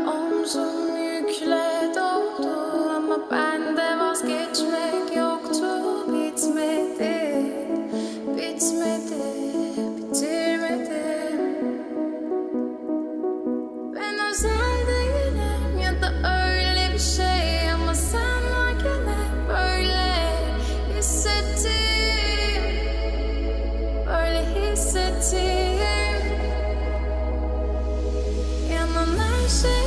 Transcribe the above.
Omzum yükle doldu ama bende vazgeçmek yoktu. Bitmedi, bitmedi, bitirmedim. Ben özel değilim ya da öyle bir şey, ama sen varken hep böyle hissettim, böyle hissettim. Yanan her şey